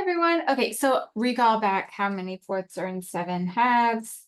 everyone. Okay, so recall back how many fourths are in 7/2.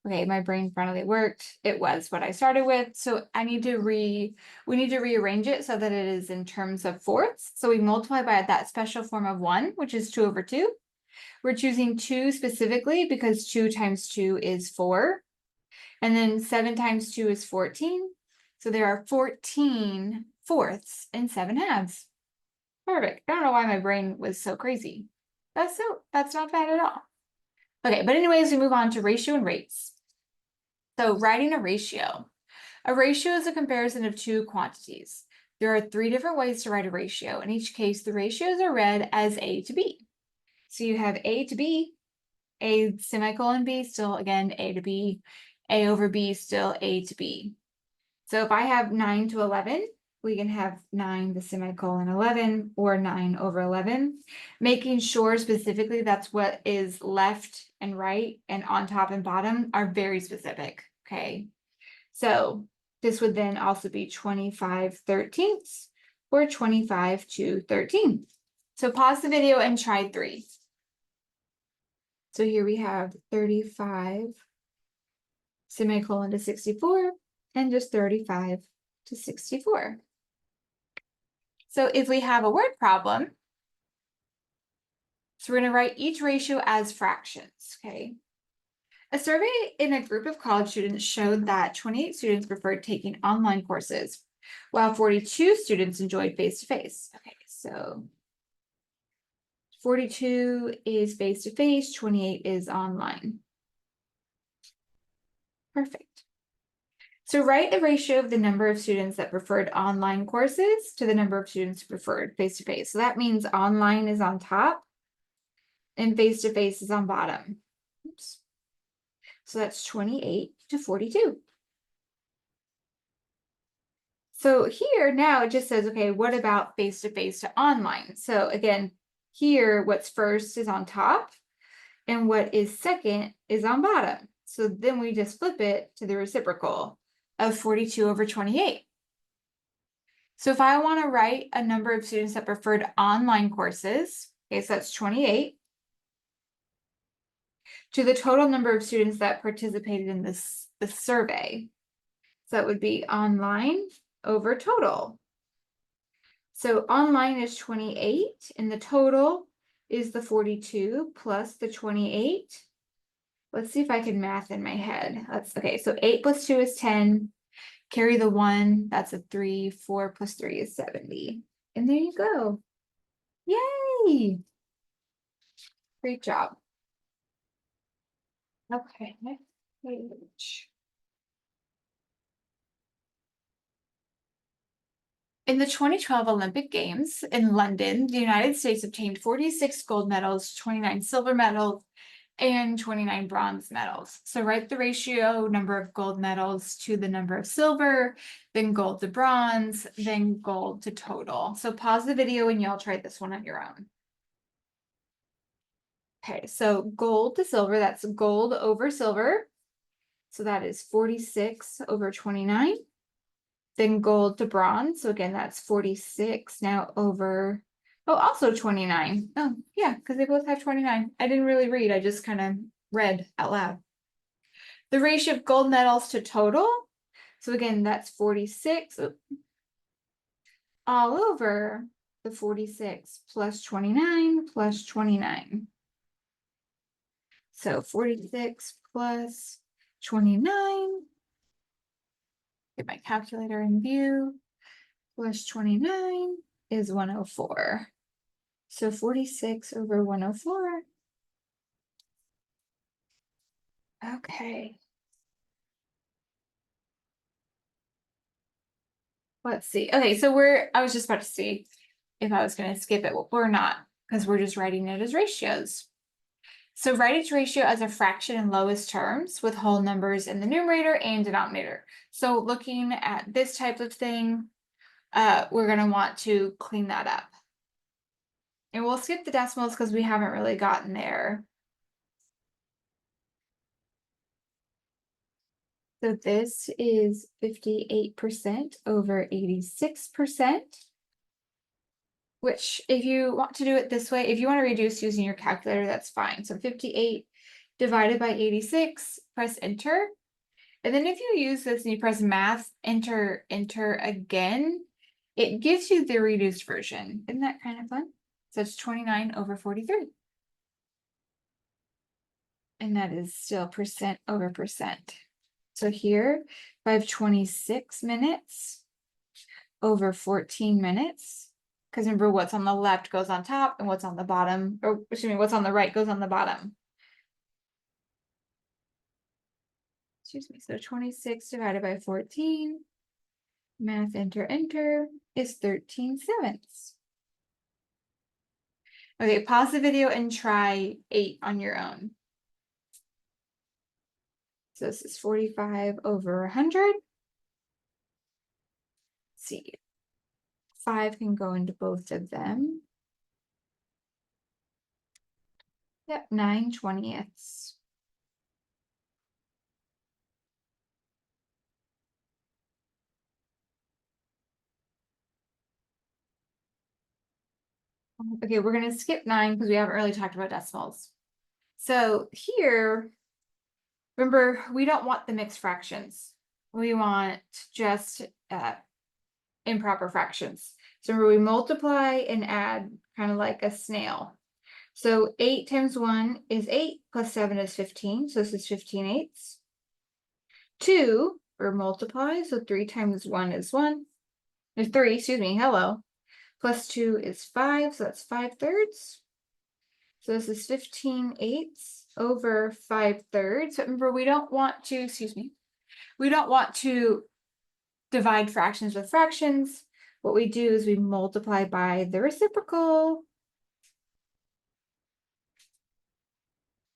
Okay, my brain finally worked. It was what I started with. So we need to rearrange it so that it is in terms of fourths. So we multiply by that special form of 1, which is 2/2. We're choosing 2 specifically because 2 times 2 is 4. And then 7 times 2 is 14. So there are 14 fourths in 7/2. Perfect. I don't know why my brain was so crazy. That's not bad at all. Okay, but anyways, we move on to ratio and rates. So writing a ratio. A ratio is a comparison of two quantities. There are 3 different ways to write a ratio. In each case, the ratios are read as A to B. So you have A to B, A semicolon B, still again A to B, A over B, still A to B. So if I have 9 to 11, we can have 9 the semicolon 11 or 9 over 11, making sure specifically that's what is left and right and on top and bottom are very specific. Okay. So this would then also be 25/13 or 25/13. So pause the video and try 3. So here we have 35 semicolon to 64 and just 35 to 64. So if we have a word problem, so we're going to write each ratio as fractions, okay? A survey in a group of college students showed that 28 students preferred taking online courses, while 42 students enjoyed face-to-face. Okay, so 42 is face-to-face, 28 is online. Perfect. So write the ratio of the number of students that preferred online courses to the number of students who preferred face-to-face. So that means online is on top and face-to-face is on bottom. Oops. So that's 28 to 42. So here now it just says, okay, what about face-to-face to online? So again, here what's first is on top and what is second is on bottom. So then we just flip it to the reciprocal of 42 over 28. So if I want to write a number of students that preferred online courses, okay, so that's 28, to the total number of students that participated in this survey. So that would be online over total. So online is 28 and the total is the 42 plus the 28. Let's see if I can math in my head. Okay, so 8 plus 2 is 10. Carry the 1, that's a 3. 4 plus 3 is 70. And there you go. Yay! Great job. Okay, next page. In the 2012 Olympic Games in London, the United States obtained 46 gold medals, 29 silver medals, and 29 bronze medals. So write the ratio number of gold medals to the number of silver, then gold to bronze, then gold to total. So pause the video and y'all try this one on your own. Okay, so gold to silver, that's gold over silver. So that is 46 over 29. Then gold to bronze. So again, that's 46 now over, also 29. Oh, yeah, because they both have 29. I didn't really read. I just kind of read out loud. The ratio of gold medals to total. So again, that's 46 all over the 46 plus 29 plus 29. So 46 plus 29. Get my calculator in view. Plus 29 is 104. So 46 over 104. Okay. Let's see. Okay, so I was just about to see if I was going to skip it. Well, we're not, because we're just writing it as ratios. So write each ratio as a fraction in lowest terms with whole numbers in the numerator and denominator. So looking at this type of thing, we're going to want to clean that up. And we'll skip the decimals because we haven't really gotten there. So this is 58% over 86%. which if you want to do it this way, if you want to reduce using your calculator, that's fine. So 58 divided by 86, press enter. And then if you use this and you press math, enter again, it gives you the reduced version. Isn't that kind of fun? So it's 29 over 43. And that is still percent over percent. So here, 526 minutes over 14 minutes. Because remember, what's on the left goes on top, and what's on the bottom, or excuse me, what's on the right goes on the bottom. Excuse me, so 26 divided by 14, math enter, is 13/7. Okay, pause the video and try 8 on your own. So this is 45 over 100. Let's see. 5 can go into both of them. Yep, 9/20. Okay, we're going to skip 9 because we haven't really talked about decimals. So here, remember, we don't want the mixed fractions. We want just improper fractions. So remember, we multiply and add kind of like a snail. So 8 times 1 is 8, plus 7 is 15. So this is 15/8. 2, or multiply, so 3 times 1 is 1. There's 3, excuse me, hello. Plus 2 is 5, so that's 5/3. So this is 15/8 over 5/3. But remember, we don't want to, we don't want to divide fractions with fractions. What we do is we multiply by the reciprocal.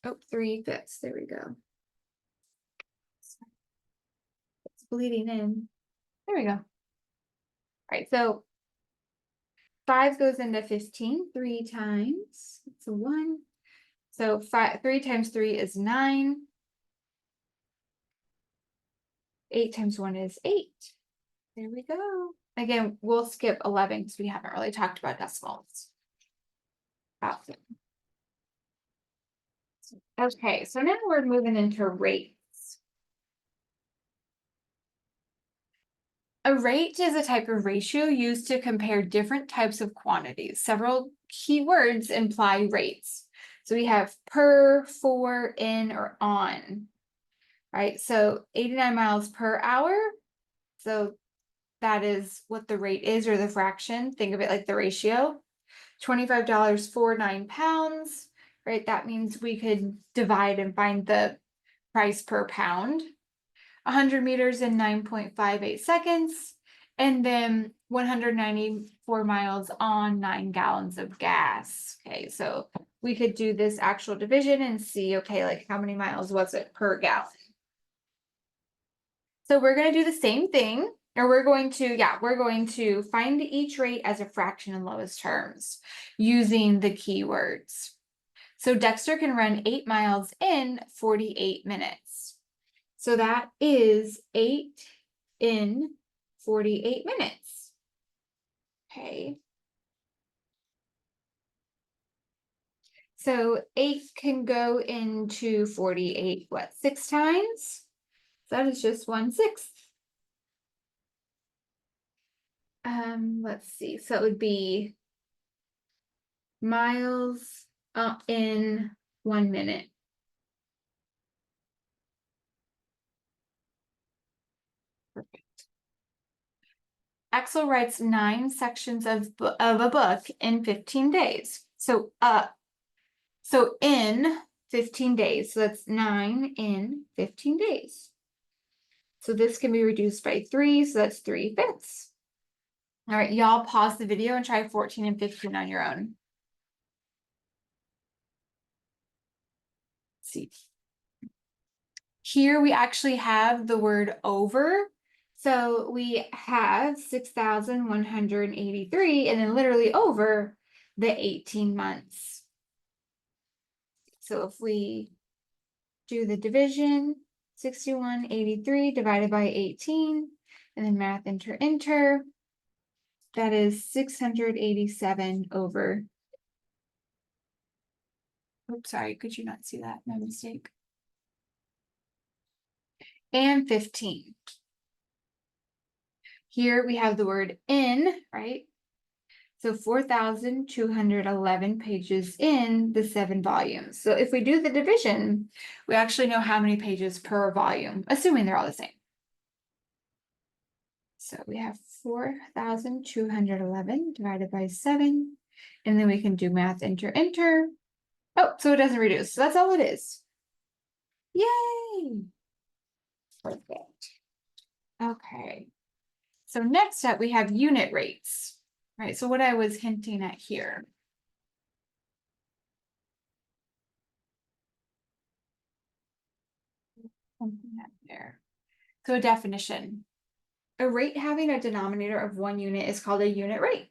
Oh, 3/5. There we go. It's bleeding in. There we go. All right, so 5 goes into 15 3 times. It's a 1. So 3 times 3 is 9. 8 times 1 is 8. There we go. Again, we'll skip 11 because we haven't really talked about decimals. Awesome. Okay, so now we're moving into rates. A rate is a type of ratio used to compare different types of quantities. Several keywords imply rates. So we have per, for, in, or on. Right, so 89 miles per hour. So that is what the rate is, or the fraction. Think of it like the ratio. $25 for 9 pounds, right? That means we could divide and find the price per pound. 100 meters in 9.58 seconds, and then 194 miles on 9 gallons of gas. Okay, so we could do this actual division and see, okay, like how many miles was it per gallon? So we're going to do the same thing, or we're going to find each rate as a fraction in lowest terms using the keywords. So Dexter can run 8 miles in 48 minutes. So that is 8 in 48 minutes. Okay. So 8 can go into 48, 6 times? So that is just 1/6. Let's see. So it would be miles in 1 minute. Perfect. Axel writes 9 sections of a book in 15 days. So in 15 days. So that's 9 in 15 days. So this can be reduced by 3, so that's 3/5. All right, y'all pause the video and try 14 and 15 on your own. Let's see. Here we actually have the word over. So we have 6,183 and then literally over the 18 months. So if we do the division, 6183 divided by 18, and then math enter. that is 687 over. Oops, sorry, could you not see that? My mistake. And 15. Here we have the word in, right? So 4,211 pages in the 7 volumes. So if we do the division, we actually know how many pages per volume, assuming they're all the same. So we have 4,211 divided by 7, and then we can do math, enter. Oh, so it doesn't reduce. So that's all it is. Yay! Perfect. Okay. So next up, we have unit rates, right? So what I was hinting at here. Something up there. So a definition. A rate having a denominator of 1 unit is called a unit rate.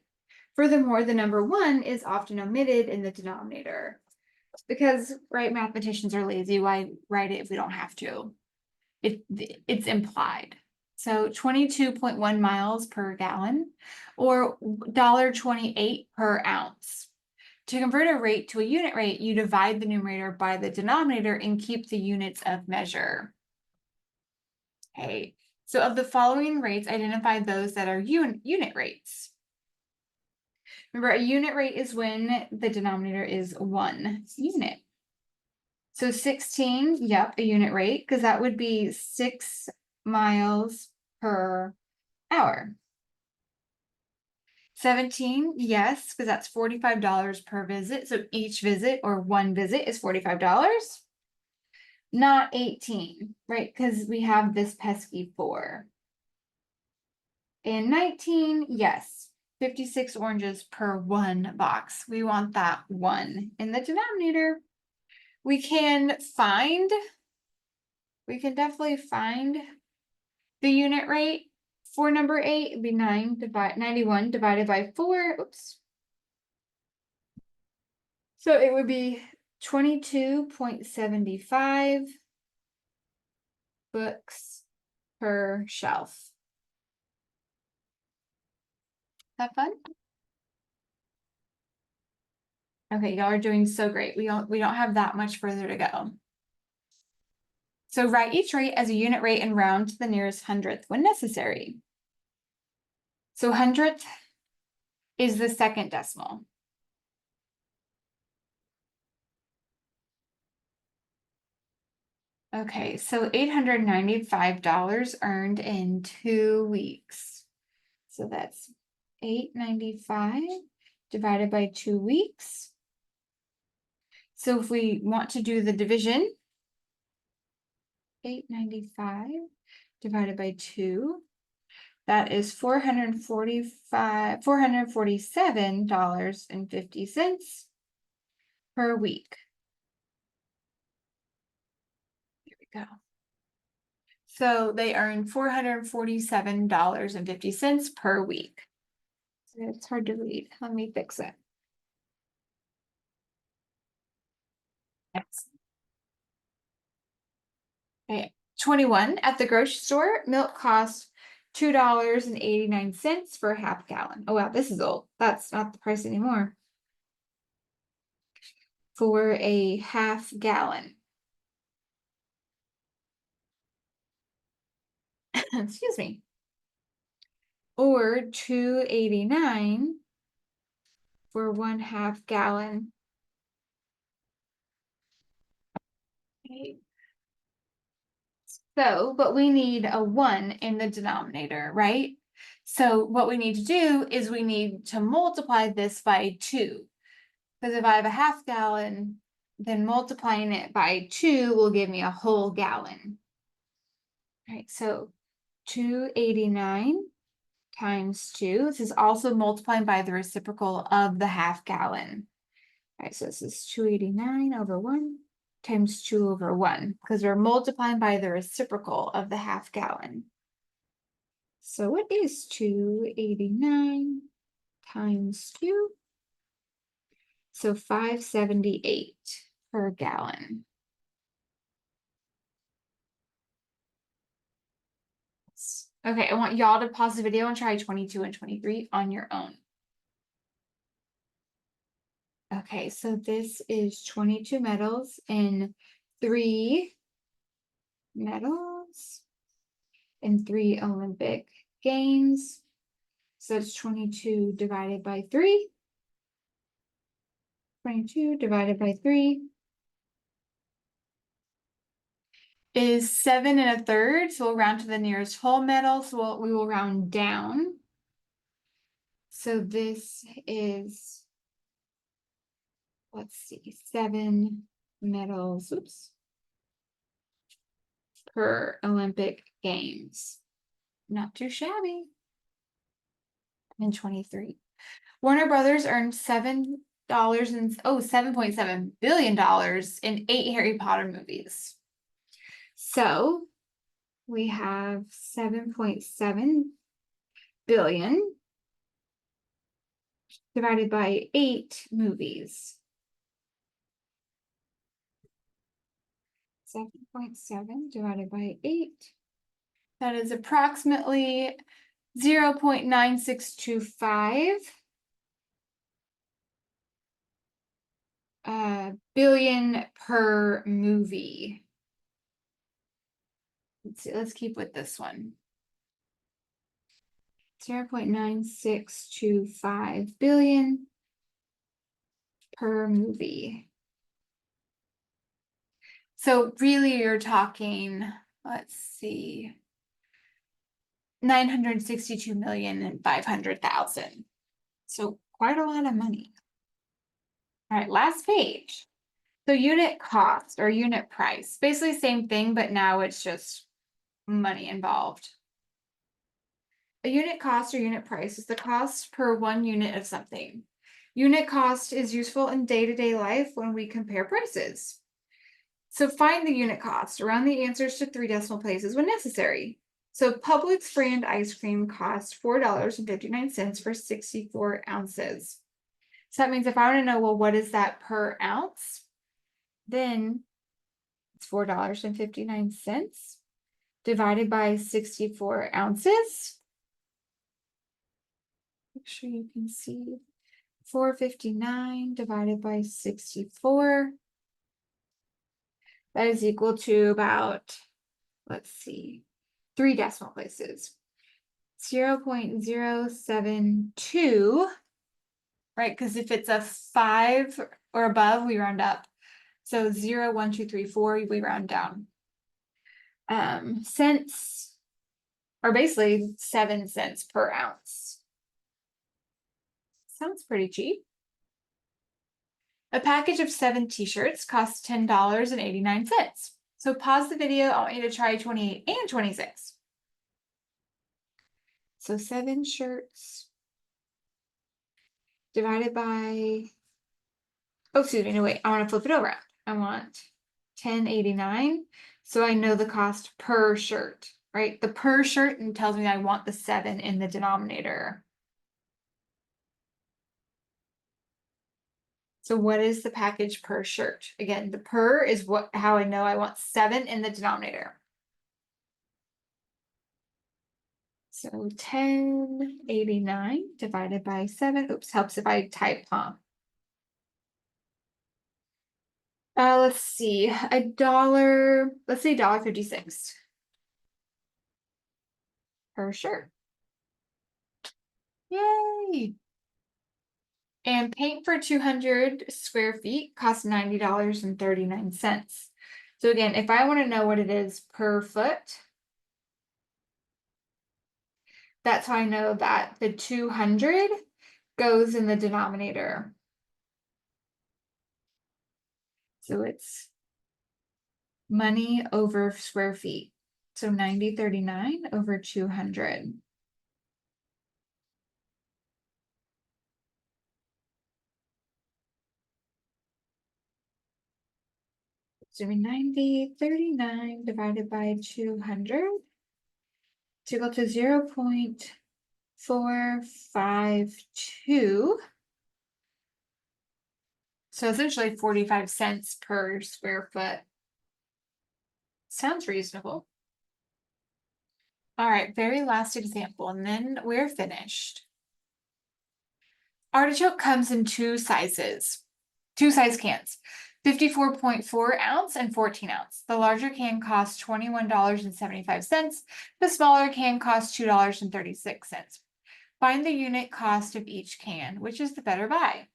Furthermore, the number 1 is often omitted in the denominator. Because, right, mathematicians are lazy. Why write it if we don't have to? It's implied. So 22.1 miles per gallon or $1.28 per ounce. To convert a rate to a unit rate, you divide the numerator by the denominator and keep the units of measure. Okay, so of the following rates, identify those that are unit rates. Remember, a unit rate is when the denominator is 1 unit. So 16, yep, a unit rate, because that would be 6 miles per hour. 17, yes, because that's $45 per visit. So each visit or one visit is $45. Not 18, right? Because we have this pesky 4. And 19, yes, 56 oranges per 1 box. We want that 1 in the denominator. We can definitely find the unit rate for number 8. It'd be 91 divided by 4. Oops. So it would be 22.75 books per shelf. Is that fun? Okay, y'all are doing so great. We don't have that much further to go. So write each rate as a unit rate and round to the nearest hundredth when necessary. So hundredth is the second decimal. Okay, so $895 earned in 2 weeks. So that's $895 divided by 2 weeks. So if we want to do the division, $895 divided by 2, that is $447.50 per week. Here we go. So they earn $447.50 per week. So it's hard to read. Let me fix it. Next. Okay. 21, at the grocery store, milk costs $2.89 for a half gallon. Oh wow, this is old. That's not the price anymore. For a half gallon. Excuse me. Or $2.89 for 1/2 gallon. Okay. So, but we need a 1 in the denominator, right? So what we need to do is we need to multiply this by 2. Because if I have a half gallon, then multiplying it by 2 will give me a whole gallon. Right, so 289 times 2. This is also multiplying by the reciprocal of the half gallon. All right, so this is 289 over 1 times 2 over 1, because we're multiplying by the reciprocal of the half gallon. So what is 289 times 2? So 578 per gallon. Okay, I want y'all to pause the video and try 22 and 23 on your own. Okay, so this is 22 metals in 3 medals in 3 Olympic Games. So it's 22 divided by 3. 22 divided by 3 is 7 1/3. So we'll round to the nearest whole medal. So we will round down. So this is, let's see, 7 medals, oops, per Olympic Games. Not too shabby. And 23. Warner Brothers earned $7.7 billion in 8 Harry Potter movies. So we have 7.7 billion divided by 8 movies. 7.7 divided by 8. That is approximately 0.9625 billion per movie. Let's see, let's keep with this one. 0.9625 billion per movie. So really you're talking, let's see, 962,500,000. So quite a lot of money. All right, last page. So unit cost or unit price, basically same thing, but now it's just money involved. A unit cost or unit price is the cost per 1 unit of something. Unit cost is useful in day-to-day life when we compare prices. So find the unit cost, round the answers to 3 decimal places when necessary. So Publix brand ice cream costs $4.59 for 64 ounces. So that means if I want to know, well, what is that per ounce? Then it's $4.59 divided by 64 ounces. Make sure you can see 459 divided by 64. That is equal to about, let's see, 3 decimal places. 0.072, right? Because if it's a 5 or above, we round up. So 0, 1, 2, 3, 4, we round down. Cents are basically 7 cents per ounce. Sounds pretty cheap. A package of 7 t-shirts costs $10.89. So pause the video. I want you to try 28 and 26. So 7 shirts divided by, oh, excuse me, no, wait, I want to flip it over. I want 10.89. So I know the cost per shirt, right? The per shirt and tells me I want the 7 in the denominator. So what is the package per shirt? Again, the per is how I know I want 7 in the denominator. So 10.89 divided by 7. Oops, helps if I type, huh? Let's see, $1, let's say $1.56 per shirt. Yay! And paint for 200 square feet costs $90.39. So again, if I want to know what it is per foot, that's how I know that the 200 goes in the denominator. So it's money over square feet. So 90.39 over 200. So 90.39 divided by 200 to equal to 0.452. So essentially 45 cents per square foot. Sounds reasonable. All right, very last example, and then we're finished. Artichoke comes in two size cans, 54.4 ounce and 14 ounce. The larger can costs $21.75. The smaller can costs $2.36. Find the unit cost of each can, which is the better buy.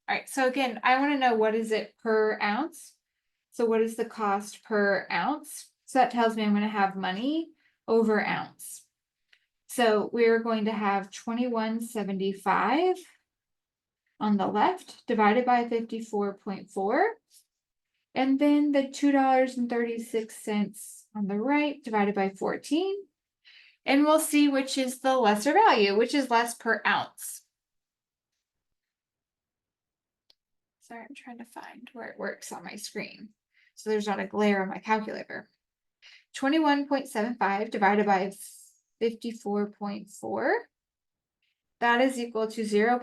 All right, so again, I want to know what is it per ounce. So what is the cost per ounce? So that tells me I'm going to have money over ounce. So we're going to have 21.75 on the left divided by 54.4. And then the $2.36 on the right divided by 14. And we'll see which is the lesser value, which is less per ounce. Sorry, I'm trying to find where it works on my screen, so there's not a glare on my calculator. 21.75 divided by 54.4. That is equal to 0.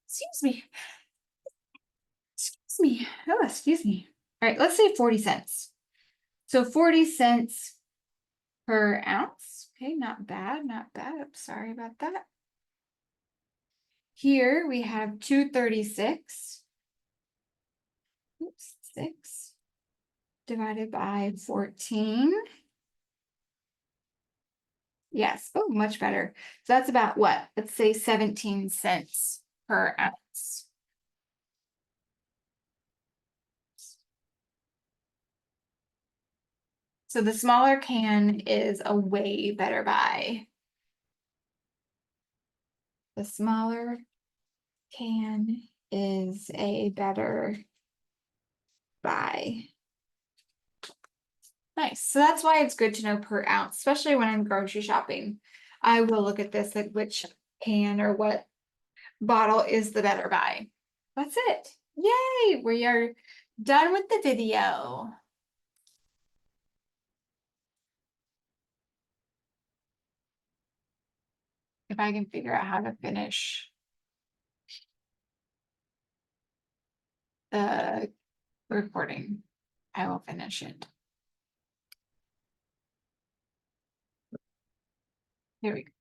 Excuse me. Excuse me. Oh, excuse me. All right, let's say 40 cents. So 40 cents per ounce. Okay, not bad, not bad. I'm sorry about that. Here we have 236. Oops, 6 divided by 14. Yes, oh, much better. So that's about what? Let's say 17 cents per ounce. So the smaller can is a way better buy. The smaller can is a better buy. Nice. So that's why it's good to know per ounce, especially when I'm grocery shopping. I will look at this, like which can or what bottle is the better buy. That's it. Yay! We are done with the video. If I can figure out how to finish the recording, I will finish it. Here we go.